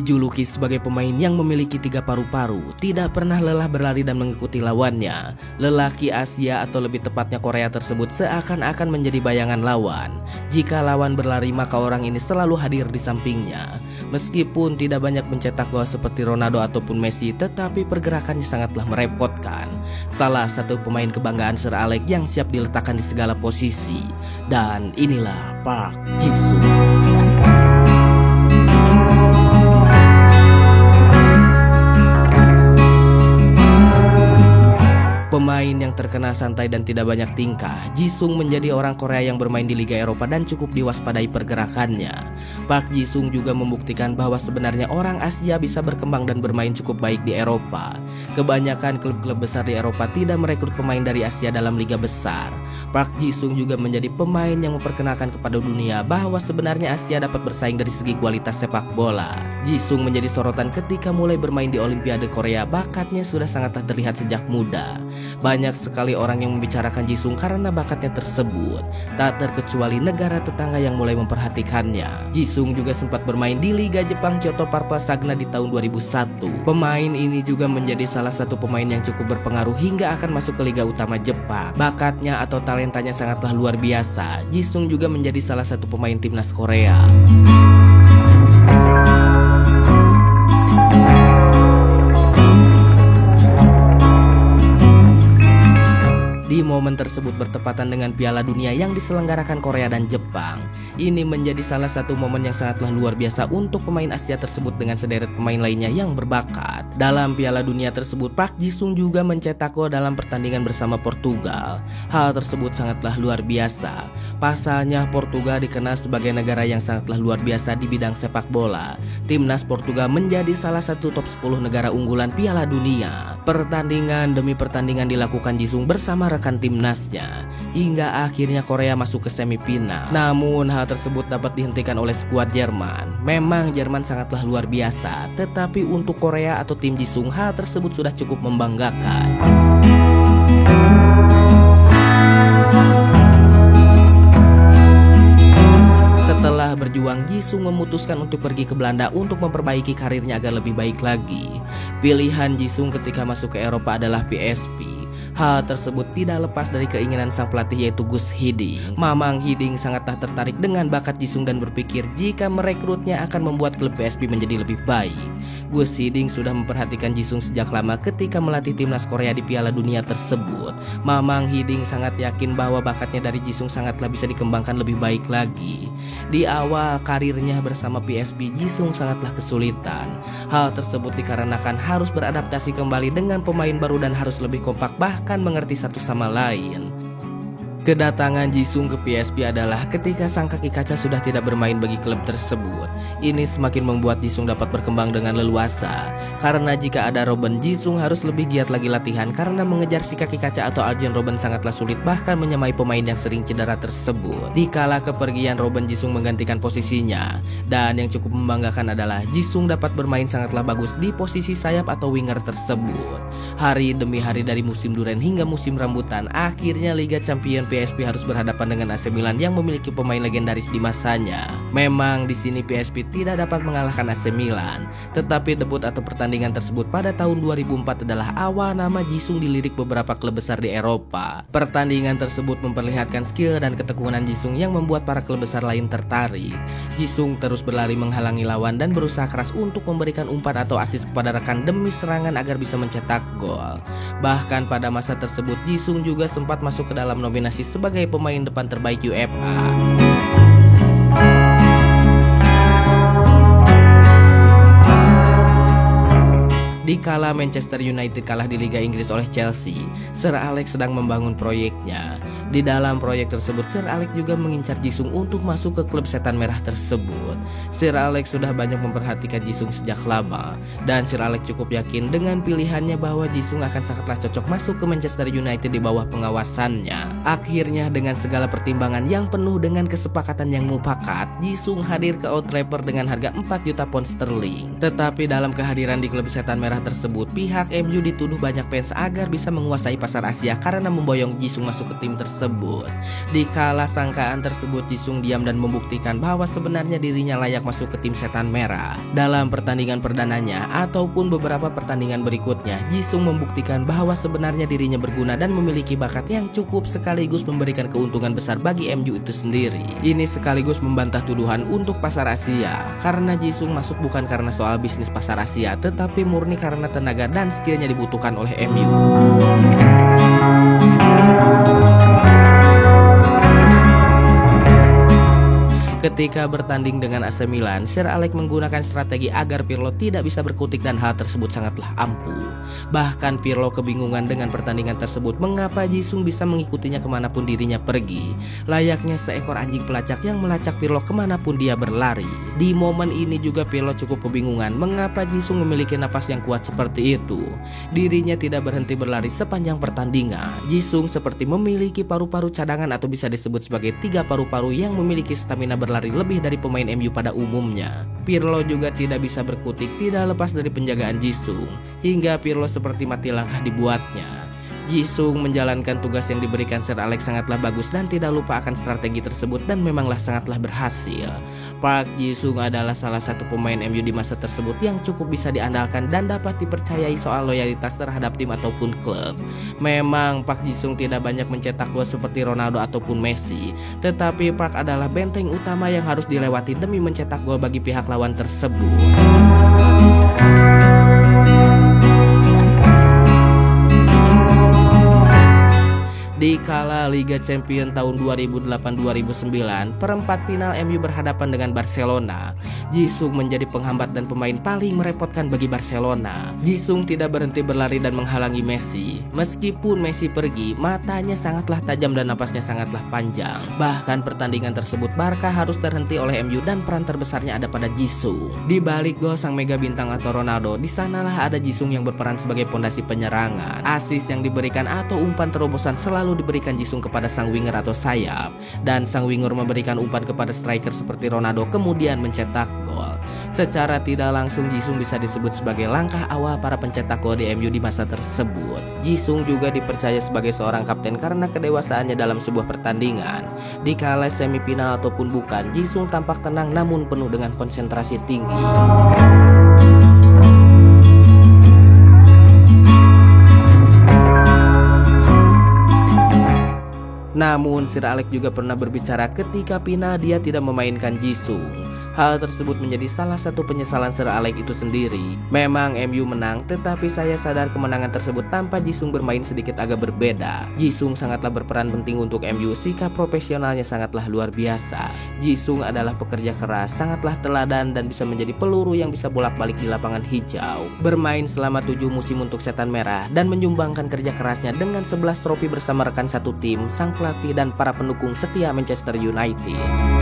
Dijuluki sebagai pemain yang memiliki 3 paru-paru, tidak pernah lelah berlari dan mengikuti lawannya. Lelaki Asia atau lebih tepatnya Korea tersebut seakan-akan menjadi bayangan lawan. Jika lawan berlari maka orang ini selalu hadir di sampingnya. Meskipun tidak banyak mencetak gol seperti Ronaldo ataupun Messi, tetapi pergerakannya sangatlah merepotkan. Salah satu pemain kebanggaan Sir Alex yang siap diletakkan di segala posisi. Dan inilah Park Ji-sung. Pemain yang terkenal santai dan tidak banyak tingkah, Ji-sung menjadi orang Korea yang bermain di Liga Eropa dan cukup diwaspadai pergerakannya. Park Ji-sung juga membuktikan bahwa sebenarnya orang Asia bisa berkembang dan bermain cukup baik di Eropa. Kebanyakan klub-klub besar di Eropa tidak merekrut pemain dari Asia dalam liga besar. Park Ji-sung juga menjadi pemain yang memperkenalkan kepada dunia bahwa sebenarnya Asia dapat bersaing dari segi kualitas sepak bola. Ji-sung menjadi sorotan ketika mulai bermain di Olimpiade Korea. Bakatnya sudah sangatlah terlihat sejak muda. Banyak sekali orang yang membicarakan Ji-sung karena bakatnya tersebut. Tak terkecuali negara tetangga yang mulai memperhatikannya. Ji-sung juga sempat bermain di Liga Jepang Kyoto Parpa Sagna di tahun 2001. Pemain ini juga menjadi salah satu pemain yang cukup berpengaruh hingga akan masuk ke Liga Utama Jepang. Bakatnya atau talentanya sangatlah luar biasa. Ji-sung juga menjadi salah satu pemain timnas Korea. Di momen tersebut bertepatan dengan Piala Dunia yang diselenggarakan Korea dan Jepang. Ini menjadi salah satu momen yang sangatlah luar biasa untuk pemain Asia tersebut dengan sederet pemain lainnya yang berbakat. Dalam Piala Dunia tersebut, Park Ji-sung juga mencetak gol dalam pertandingan bersama Portugal. Hal tersebut sangatlah luar biasa. Pasalnya Portugal dikenal sebagai negara yang sangatlah luar biasa di bidang sepak bola. Timnas Portugal menjadi salah satu top 10 negara unggulan Piala Dunia. Pertandingan demi pertandingan dilakukan Ji-sung bersama rekan timnasnya hingga akhirnya Korea masuk ke semifinal. Namun hal tersebut dapat dihentikan oleh skuad Jerman. Memang Jerman sangatlah luar biasa, tetapi untuk Korea atau tim Ji-sung hal tersebut sudah cukup membanggakan. Setelah berjuang, Ji-sung memutuskan untuk pergi ke Belanda untuk memperbaiki karirnya agar lebih baik lagi. Pilihan Ji-sung ketika masuk ke Eropa adalah PSV. Hal tersebut tidak lepas dari keinginan sang pelatih yaitu Gus Hiddink. Mamang Hiddink sangatlah tertarik dengan bakat Ji-sung dan berpikir jika merekrutnya akan membuat klub PSV menjadi lebih baik. Gus Hiddink sudah memperhatikan Ji-sung sejak lama ketika melatih timnas Korea di Piala Dunia tersebut. Mamang Hiddink sangat yakin bahwa bakatnya dari Ji-sung sangatlah bisa dikembangkan lebih baik lagi. Di awal karirnya bersama PSV, Ji-sung sangatlah kesulitan. Hal tersebut dikarenakan harus beradaptasi kembali dengan pemain baru dan harus lebih kompak bahkan mengerti satu sama lain. Kedatangan Ji-sung ke PSV adalah ketika sang kaki kaca sudah tidak bermain bagi klub tersebut. Ini semakin membuat Ji-sung dapat berkembang dengan leluasa. Karena jika ada Robben, Ji-sung harus lebih giat lagi latihan karena mengejar si kaki kaca atau Arjen Robben sangatlah sulit, bahkan menyamai pemain yang sering cedera tersebut. Dikala kepergian Robben, Ji-sung menggantikan posisinya. Dan yang cukup membanggakan adalah Ji-sung dapat bermain sangatlah bagus di posisi sayap atau winger tersebut. Hari demi hari dari musim duren hingga musim rambutan, akhirnya Liga Champions PSV harus berhadapan dengan AC Milan yang memiliki pemain legendaris di masanya. Memang di sini PSV tidak dapat mengalahkan AC Milan, tetapi debut atau pertandingan tersebut pada tahun 2004 adalah awal nama Ji-sung dilirik beberapa klub besar di Eropa. Pertandingan tersebut memperlihatkan skill dan ketekunan Ji-sung yang membuat para klub besar lain tertarik. Ji-sung terus berlari menghalangi lawan dan berusaha keras untuk memberikan umpan atau asis kepada rekan demi serangan agar bisa mencetak gol. Bahkan pada masa tersebut Ji-sung juga sempat masuk ke dalam nominasi sebagai pemain depan terbaik UEFA. Dikala Manchester United kalah di Liga Inggris oleh Chelsea, Sir Alex sedang membangun proyeknya. Di dalam proyek tersebut, Sir Alex juga mengincar Ji-sung untuk masuk ke klub Setan Merah tersebut. Sir Alex sudah banyak memperhatikan Ji-sung sejak lama, dan Sir Alex cukup yakin dengan pilihannya bahwa Ji-sung akan sangatlah cocok masuk ke Manchester United di bawah pengawasannya. Akhirnya dengan segala pertimbangan yang penuh dengan kesepakatan yang mufakat, Ji-sung hadir ke Old Trafford dengan harga 4 juta pound sterling. Tetapi dalam kehadiran di klub Setan Merah tersebut, pihak MU dituduh banyak fans agar bisa menguasai pasar Asia karena memboyong Ji-sung masuk ke tim tersebut. tersebut. Di kala sangkaan tersebut, Jisung diam dan membuktikan bahwa sebenarnya dirinya layak masuk ke tim Setan Merah. Dalam pertandingan perdananya ataupun beberapa pertandingan berikutnya, Jisung membuktikan bahwa sebenarnya dirinya berguna dan memiliki bakat yang cukup sekaligus memberikan keuntungan besar bagi MU itu sendiri. Ini sekaligus membantah tuduhan untuk pasar Asia, karena Jisung masuk bukan karena soal bisnis pasar Asia, tetapi murni karena tenaga dan skillnya dibutuhkan oleh MU. Ketika bertanding dengan AC Milan, Sir Alex menggunakan strategi agar Pirlo tidak bisa berkutik dan hal tersebut sangatlah ampuh. Bahkan Pirlo kebingungan dengan pertandingan tersebut mengapa Jisung bisa mengikutinya kemanapun dirinya pergi. Layaknya seekor anjing pelacak yang melacak Pirlo kemanapun dia berlari. Di momen ini juga Pirlo cukup kebingungan mengapa Jisung memiliki napas yang kuat seperti itu. Dirinya tidak berhenti berlari sepanjang pertandingan. Jisung seperti memiliki paru-paru cadangan atau bisa disebut sebagai 3 paru-paru yang memiliki stamina berlari lebih dari pemain MU pada umumnya. Pirlo juga tidak bisa berkutik, tidak lepas dari penjagaan Jisung, hingga Pirlo seperti mati langkah dibuatnya. Jisung menjalankan tugas yang diberikan Sir Alex sangatlah bagus dan tidak lupa akan strategi tersebut dan memanglah sangatlah berhasil. Park Ji-sung adalah salah satu pemain MU di masa tersebut yang cukup bisa diandalkan dan dapat dipercayai soal loyalitas terhadap tim ataupun klub. Memang Park Ji-sung tidak banyak mencetak gol seperti Ronaldo ataupun Messi, tetapi Park adalah benteng utama yang harus dilewati demi mencetak gol bagi pihak lawan tersebut. Di kala Liga Champions tahun 2008-2009, perempat final MU berhadapan dengan Barcelona. Jisung menjadi penghambat dan pemain paling merepotkan bagi Barcelona. Jisung tidak berhenti berlari dan menghalangi Messi. Meskipun Messi pergi, matanya sangatlah tajam dan napasnya sangatlah panjang. Bahkan pertandingan tersebut Barca harus terhenti oleh MU dan peran terbesarnya ada pada Jisung. Di balik gol sang mega bintang atau Ronaldo, di sanalah ada Jisung yang berperan sebagai pondasi penyerangan. Asis yang diberikan atau umpan terobosan selalu diberikan Jisung kepada sang winger atau sayap, dan sang winger memberikan umpan kepada striker seperti Ronaldo kemudian mencetak gol. Secara tidak langsung Jisung bisa disebut sebagai langkah awal para pencetak gol di MU di masa tersebut. Jisung juga dipercaya sebagai seorang kapten karena kedewasaannya dalam sebuah pertandingan. Di kala semifinal ataupun bukan, Jisung tampak tenang namun penuh dengan konsentrasi tinggi. Namun Sir Alex juga pernah berbicara ketika Pina dia tidak memainkan Jisung. Hal tersebut menjadi salah satu penyesalan Sir Alex itu sendiri. Memang MU menang, tetapi saya sadar kemenangan tersebut tanpa Jisung bermain sedikit agak berbeda. Jisung sangatlah berperan penting untuk MU, sikap profesionalnya sangatlah luar biasa. Jisung adalah pekerja keras, sangatlah teladan dan bisa menjadi peluru yang bisa bolak-balik di lapangan hijau. Bermain selama 7 musim untuk Setan Merah dan menyumbangkan kerja kerasnya dengan 11 trofi bersama rekan satu tim, sang pelatih dan para pendukung setia Manchester United.